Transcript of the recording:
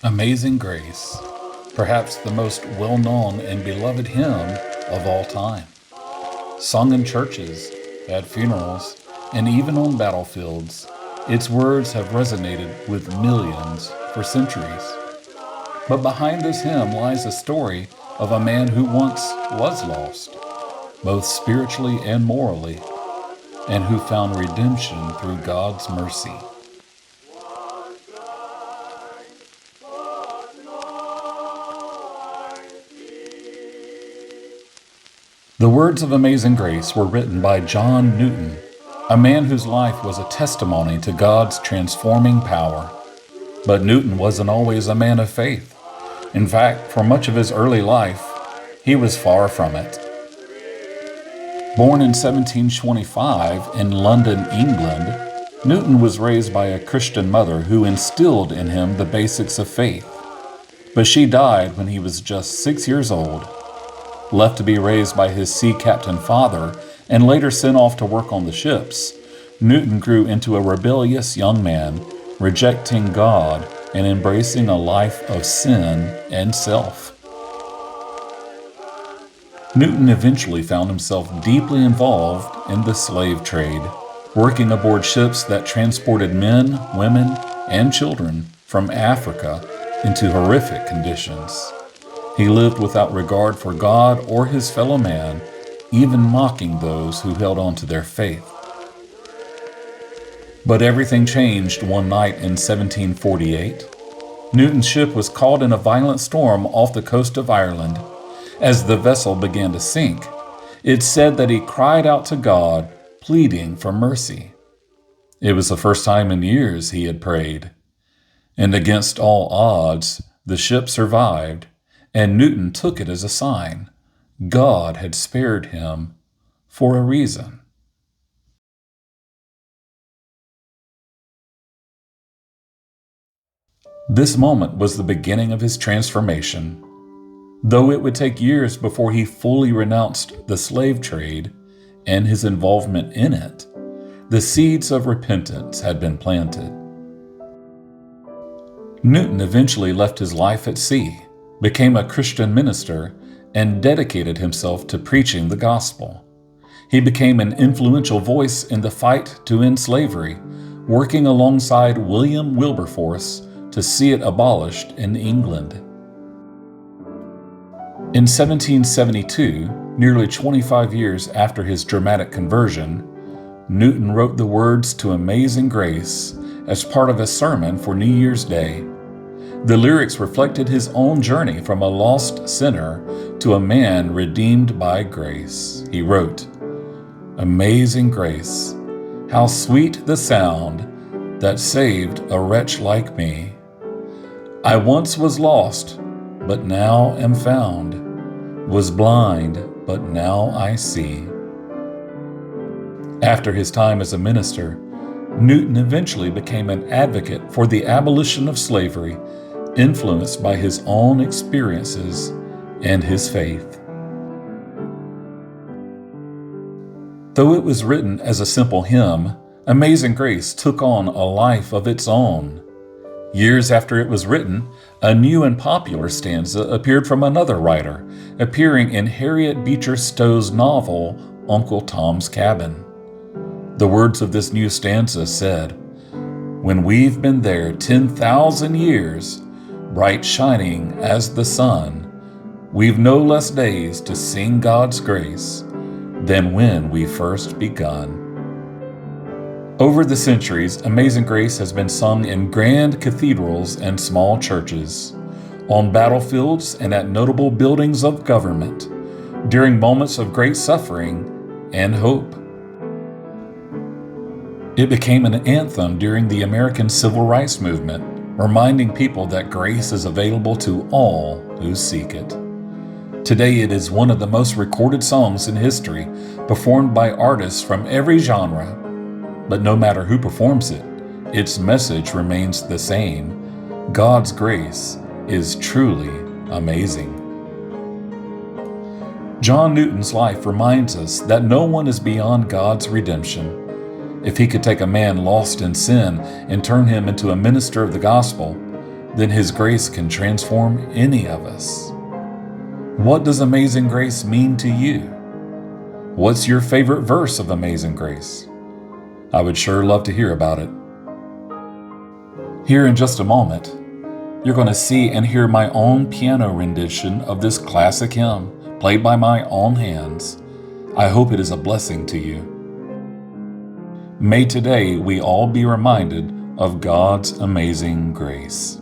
Amazing Grace, perhaps the most well-known and beloved hymn of all time. Sung in churches, at funerals, and even on battlefields, its words have resonated with millions for centuries. But behind this hymn lies a story of a man who once was lost, both spiritually and morally, and who found redemption through God's mercy. The words of Amazing Grace were written by John Newton, a man whose life was a testimony to God's transforming power. But Newton wasn't always a man of faith. In fact, for much of his early life, he was far from it. Born in 1725 in London, England, Newton was raised by a Christian mother who instilled in him the basics of faith. But she died when he was just 6 years old. Left to be raised by his sea captain father and later sent off to work on the ships, Newton grew into a rebellious young man, rejecting God and embracing a life of sin and self. Newton eventually found himself deeply involved in the slave trade, working aboard ships that transported men, women, and children from Africa into horrific conditions. He lived without regard for God or his fellow man, even mocking those who held on to their faith. But everything changed one night in 1748. Newton's ship was caught in a violent storm off the coast of Ireland. As the vessel began to sink, it's said that he cried out to God, pleading for mercy. It was the first time in years he had prayed. And against all odds, the ship survived, and Newton took it as a sign. God had spared him for a reason. This moment was the beginning of his transformation. Though it would take years before he fully renounced the slave trade and his involvement in it, the seeds of repentance had been planted. Newton eventually left his life at sea, became a Christian minister, and dedicated himself to preaching the gospel. He became an influential voice in the fight to end slavery, working alongside William Wilberforce to see it abolished in England. In 1772, nearly 25 years after his dramatic conversion, Newton wrote the words to Amazing Grace as part of a sermon for New Year's Day. The lyrics reflected his own journey from a lost sinner to a man redeemed by grace. He wrote, "Amazing grace, how sweet the sound that saved a wretch like me. I once was lost, but now am found, was blind, but now I see." After his time as a minister, Newton eventually became an advocate for the abolition of slavery, influenced by his own experiences and his faith. Though it was written as a simple hymn, Amazing Grace took on a life of its own. Years after it was written, a new and popular stanza appeared from another writer, appearing in Harriet Beecher Stowe's novel, Uncle Tom's Cabin. The words of this new stanza said, "When we've been there 10,000 years, bright shining as the sun, we've no less days to sing God's grace than when we first begun." Over the centuries, Amazing Grace has been sung in grand cathedrals and small churches, on battlefields and at notable buildings of government, during moments of great suffering and hope. It became an anthem during the American Civil Rights Movement, reminding people that grace is available to all who seek it. Today it is one of the most recorded songs in history, performed by artists from every genre. But no matter who performs it, its message remains the same. God's grace is truly amazing. John Newton's life reminds us that no one is beyond God's redemption. If he could take a man lost in sin and turn him into a minister of the gospel, then His grace can transform any of us. What does Amazing Grace mean to you? What's your favorite verse of Amazing Grace? I would sure love to hear about it. Here in just a moment, you're going to see and hear my own piano rendition of this classic hymn, played by my own hands. I hope it is a blessing to you. May today we all be reminded of God's amazing grace.